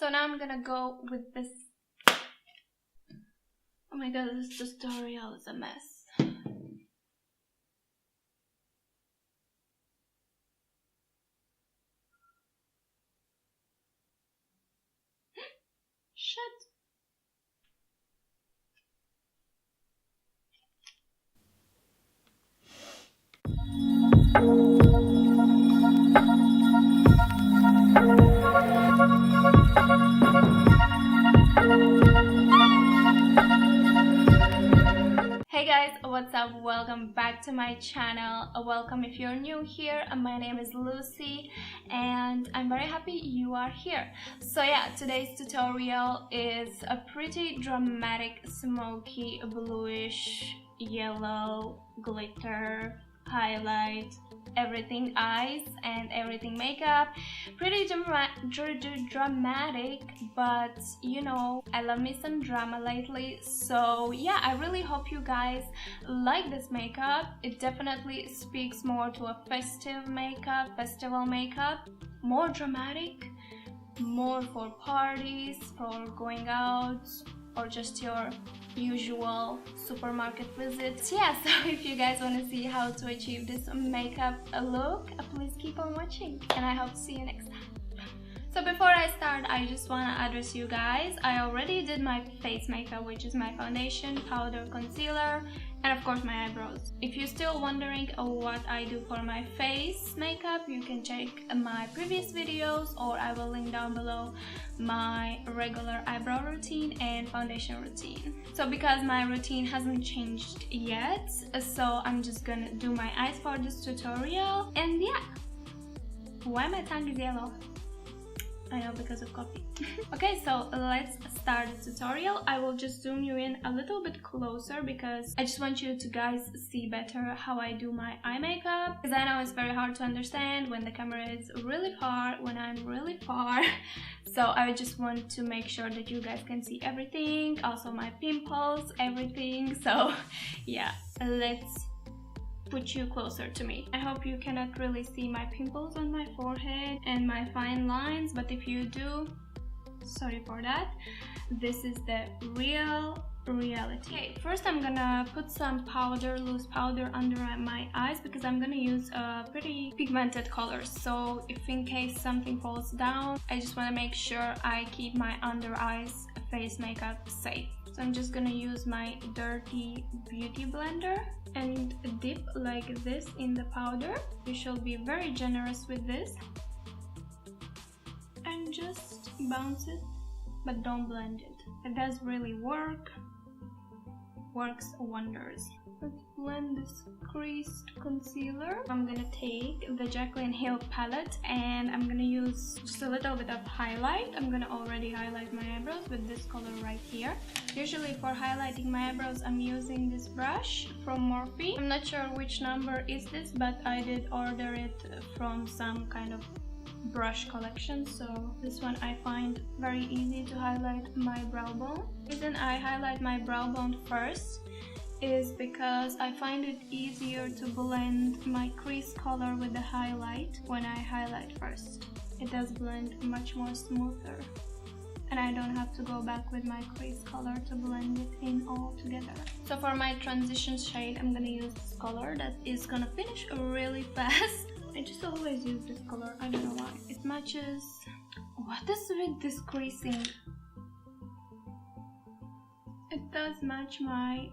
So now I'm gonna go with this. Oh my god, this tutorial is a mess. Shit. Hey guys, what's up? Welcome back to my channel. Welcome if you're new here. My name is Lucy and I'm very happy you are here. So yeah, today's tutorial is a pretty dramatic smoky bluish yellow glitter highlight everything eyes and everything makeup. Pretty dramatic, but you know, I love me some drama lately. So yeah, I really hope you guys like this makeup. It definitely speaks more to a festive makeup, festival makeup, more dramatic, more for parties, for going out, or just your usual supermarket visits. Yeah, so if you guys want to see how to achieve this makeup look, please keep on watching and I hope to see you next time. So before I start, I just want to address you guys. I already did my face makeup, which is my foundation, powder, concealer, and of course my eyebrows. If you're still wondering what I do for my face makeup, you can check my previous videos, or I will link down below my regular eyebrow routine and foundation routine. So because my routine hasn't changed yet, so I'm just gonna do my eyes for this tutorial. And yeah, why my tongue is yellow? I know, because of coffee. Okay, so let's start the tutorial. I will just zoom you in a little bit closer because I just want you to guys see better how I do my eye makeup, because I know it's very hard to understand when the camera is really far, when I'm really far. So I just want to make sure that you guys can see everything, also my pimples, everything. So yeah, let's put you closer to me. I hope you cannot really see my pimples on my forehead and my fine lines, but if you do, sorry for that. This is the reality. Okay, first I'm gonna put some powder, loose powder under my eyes, because I'm gonna use a pretty pigmented color. So if in case something falls down, I just want to make sure I keep my under eyes face makeup safe. So I'm just gonna use my dirty beauty blender and dip like this in the powder. You should be very generous with this and just bounce it, but don't blend it. It does really works wonders. Let's blend this creased concealer. I'm gonna take the JACLYN HILL palette and I'm gonna use just a little bit of highlight. I'm gonna already highlight my eyebrows with this color right here. Usually for highlighting my eyebrows, I'm using this brush from MORPHE. I'm not sure which number is this, but I did order it from some kind of brush collection, so this one I find very easy to highlight my brow bone. The reason I highlight my brow bone first is because I find it easier to blend my crease color with the highlight when I highlight first. It does blend much more smoother and I don't have to go back with my crease color to blend it in all together. So for my transition shade, I'm gonna use this color that is gonna finish really fast. I just always use this color, I don't know why. It matches... What is with this creasing? It does match my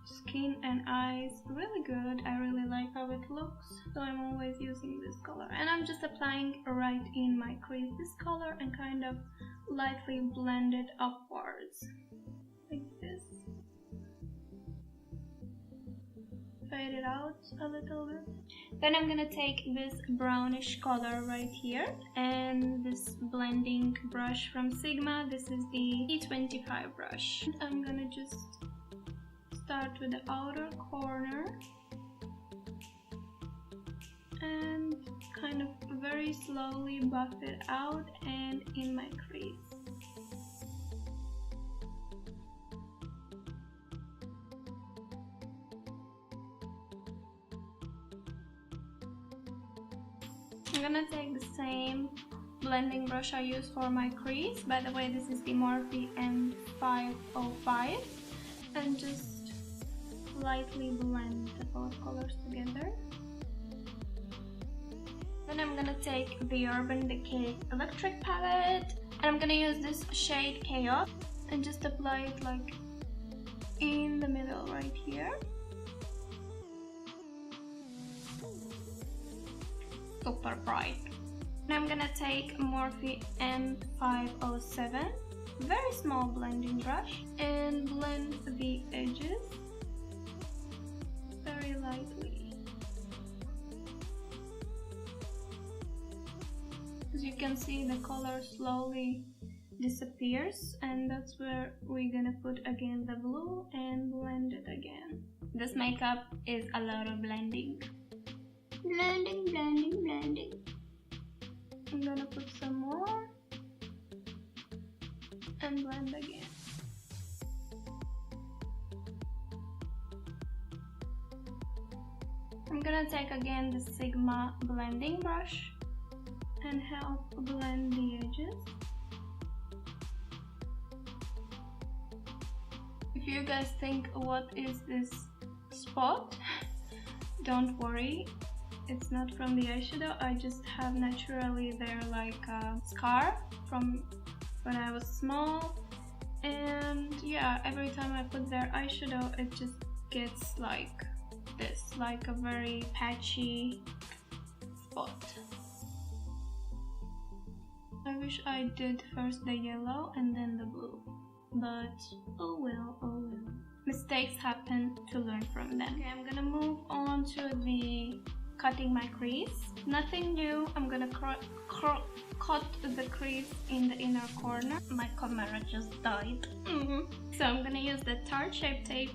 skin and eyes really good. I really like how it looks, so I'm always using this color. And I'm just applying right in my crease this color and kind of lightly blend it upwards, like this. Fade it out a little bit. Then I'm gonna take this brownish color right here and this blending brush from Sigma. This is the E25 brush. And I'm gonna just start with the outer corner and kind of very slowly buff it out and in my crease. I'm gonna take the same blending brush I use for my crease. By the way, this is the Morphe M505, and just lightly blend the both colors together. Then I'm gonna take the Urban Decay Electric palette, and I'm gonna use this shade Chaos and just apply it like in the middle right here. Super bright. Now I'm gonna take Morphe M507, very small blending brush, and blend the edges very lightly. As you can see, the color slowly disappears, and that's where we're gonna put again the blue and blend it again. This makeup is a lot of blending. Blending, blending, blending. I'm gonna put some more and blend again. I'm gonna take again the Sigma blending brush and help blend the edges. If you guys think, what is this spot? Don't worry, it's not from the eyeshadow. I just have naturally there like a scar from when I was small, and yeah, every time I put their eyeshadow it just gets like this, like a very patchy spot. I wish I did first the yellow and then the blue, but oh well, oh well. Mistakes happen, to learn from them. Okay, I'm gonna move on to the cutting my crease. Nothing new. I'm gonna cut the crease in the inner corner. My camera just died. So I'm gonna use the Tarte Shape tape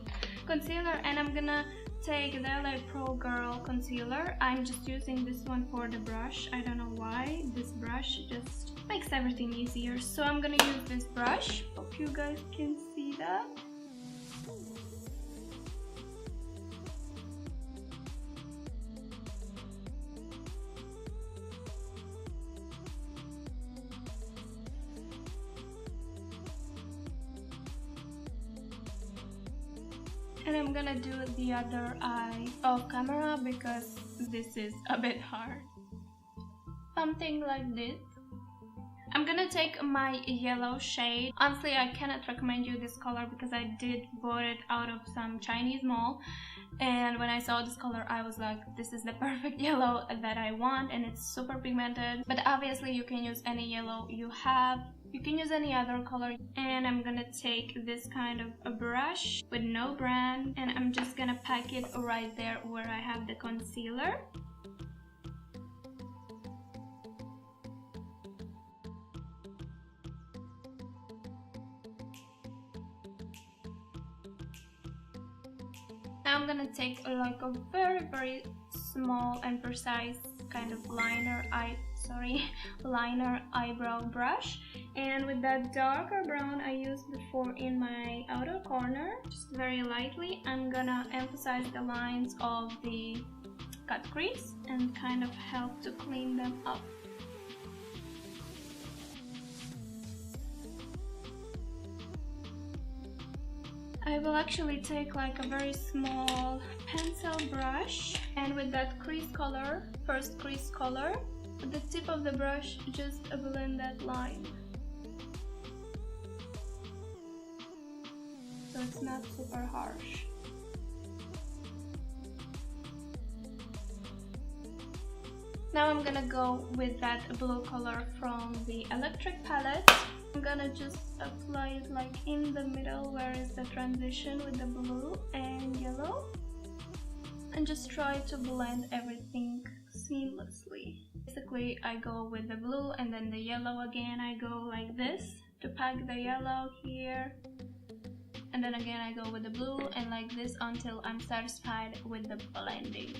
concealer, and I'm gonna take the LA Pro Girl concealer. I'm just using this one for the brush. I don't know why. This brush just makes everything easier. So I'm gonna use this brush. Hope you guys can see that. And I'm gonna do the other eye off camera because this is a bit hard. Something like this. I'm gonna take my yellow shade. Honestly, I cannot recommend you this color because I did bought it out of some Chinese mall, and when I saw this color I was like, this is the perfect yellow that I want, and it's super pigmented. But obviously you can use any yellow you have. You can use any other color. And I'm gonna take this kind of a brush with no brand, and I'm just gonna pack it right there where I have the concealer. Now I'm gonna take like a very small and precise kind of liner eyebrow brush, and with that darker brown I used before in my outer corner, just very lightly, I'm gonna emphasize the lines of the cut crease and kind of help to clean them up. I will actually take like a very small pencil brush, and with that crease color, first crease color, with the tip of the brush just blend that line. So it's not super harsh. Now I'm gonna go with that blue color from the Electric palette. I'm gonna just apply it like in the middle where is the transition with the blue and yellow, and just try to blend everything seamlessly. Basically I go with the blue and then the yellow again. I go like this to pack the yellow here, and then again I go with the blue and like this until I'm satisfied with the blending.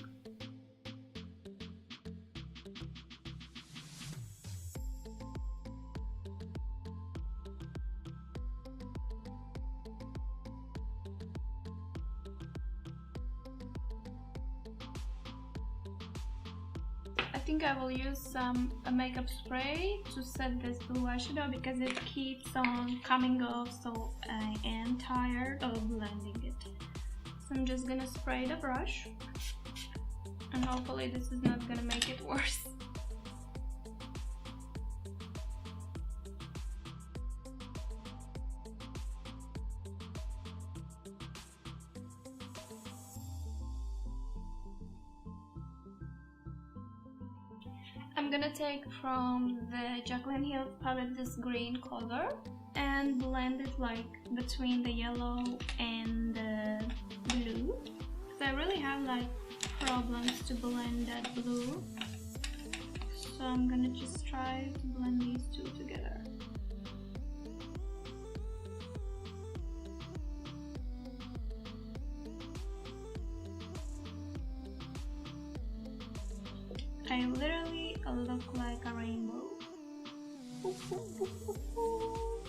think I will use a makeup spray to set this blue eyeshadow because it keeps on coming off, so I am tired of blending it. So I'm just gonna spray the brush, and hopefully this is not gonna make it worse. I'm gonna take from the JACLYN HILL palette this green color and blend it like between the yellow and the blue, because I really have like problems to blend that blue, so I'm gonna just try to blend these two together. I literally look like a rainbow.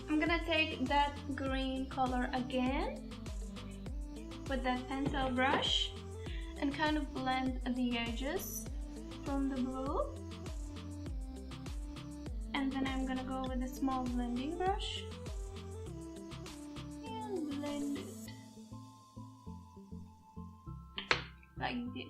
I'm gonna take that green color again with that pencil brush and kind of blend the edges from the blue. And then I'm gonna go with a small blending brush and blend it like this.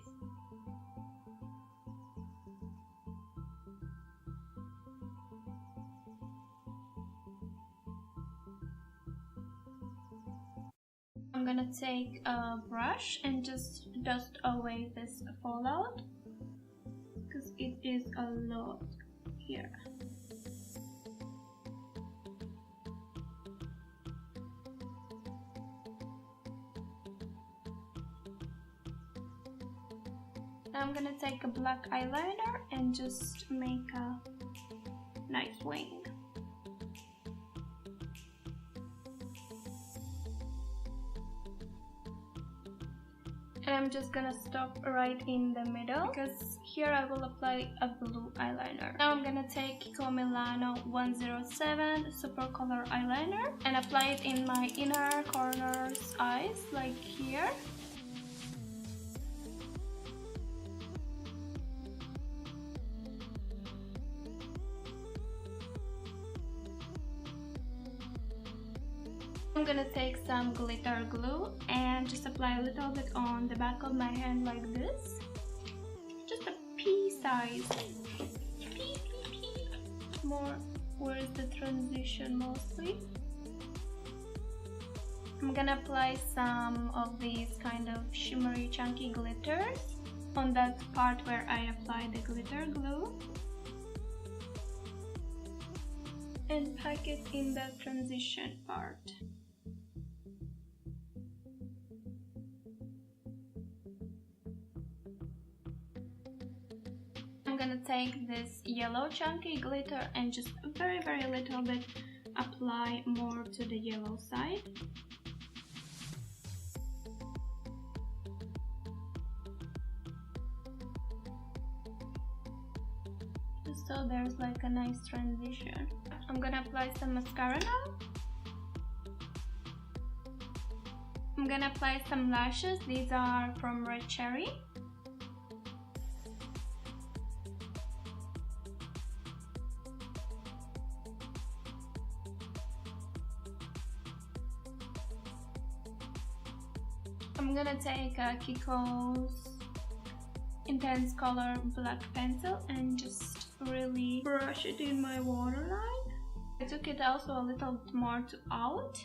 I'm gonna take a brush and just dust away this fallout because it is a lot here. Now I'm gonna take a black eyeliner and just make a nice wing. And I'm just gonna stop right in the middle because here I will apply a blue eyeliner. Now I'm gonna take KIKO Milano 107 Super Color Eyeliner and apply it in my inner corners eyes, like here. I'm gonna take some glitter glue and just apply a little bit on the back of my hand like this. Just a pea size. Pea. More where is the transition mostly. I'm gonna apply some of these kind of shimmery chunky glitters on that part where I applied the glitter glue. And pack it in the transition part. I'm gonna take this yellow chunky glitter and just very little bit apply more to the yellow side. Just so there's like a nice transition. I'm gonna apply some mascara now. I'm gonna apply some lashes. These are from Red Cherry. I'm gonna take KIKO's Intense Color black pencil and just really brush it in my waterline. I took it also a little bit more to out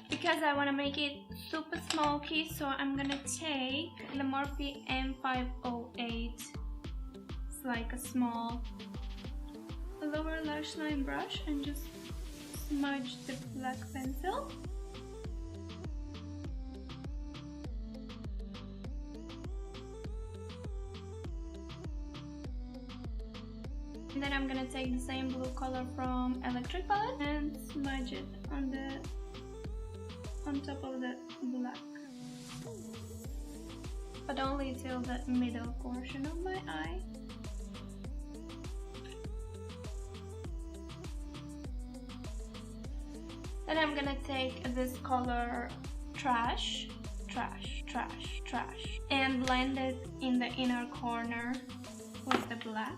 because I want to make it super smoky, so I'm gonna take the Morphe M508. It's like a small lower lash line brush and just smudge the black pencil. And then I'm gonna take the same blue color from Electric palette and smudge it on top of the black, but only till the middle portion of my eye. Then I'm gonna take this color Trash trash, and blend it in the inner corner with the black.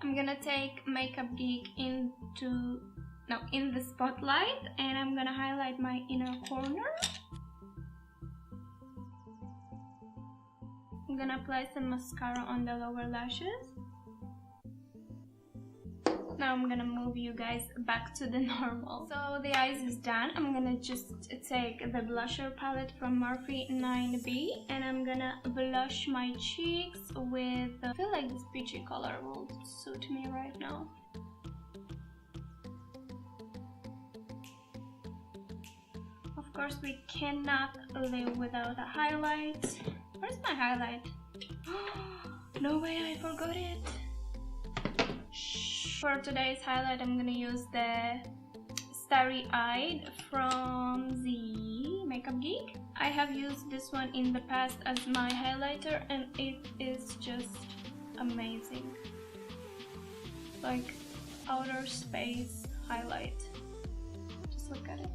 I'm gonna take Makeup Geek in the spotlight, and I'm gonna highlight my inner corner. I'm gonna apply some mascara on the lower lashes. Now I'm gonna move you guys back to the normal. So the eyes is done. I'm gonna just take the blusher palette from Morphe 9B, and I'm gonna blush my cheeks with, I feel like this peachy color will suit me right now. Of course, we cannot live without a highlight. Where's my highlight? No way, I forgot it. For today's highlight, I'm gonna use the Starry Eyed from the Makeup Geek. I have used this one in the past as my highlighter, and it is just amazing. Like outer space highlight. Just look at it.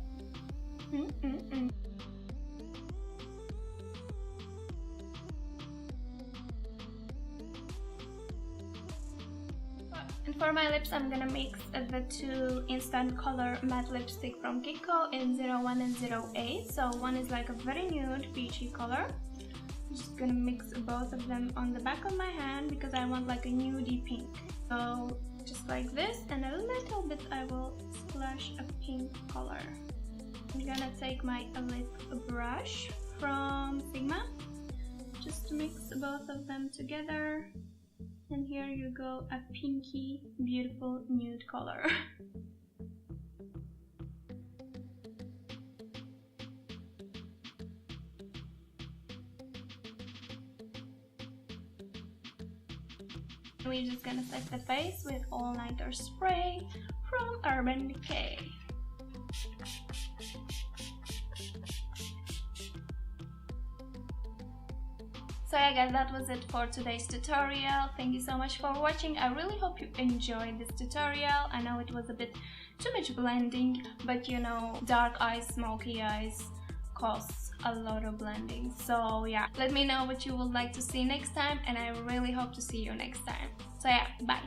And for my lips, I'm gonna mix the two Instant Color matte lipstick from KIKO in 01 and 08. So one is like a very nude peachy color. I'm just gonna mix both of them on the back of my hand because I want like a nudie pink. So just like this, and a little bit I will splash a pink color. I'm gonna take my lip brush from Sigma just to mix both of them together. And here you go, a pinky, beautiful nude color. We're just gonna set the face with All Nighter Spray from Urban Decay. So yeah guys, that was it for today's tutorial. Thank you so much for watching. I really hope you enjoyed this tutorial. I know it was a bit too much blending, but you know, dark eyes, smoky eyes costs a lot of blending. So yeah, let me know what you would like to see next time, and I really hope to see you next time. So yeah, bye.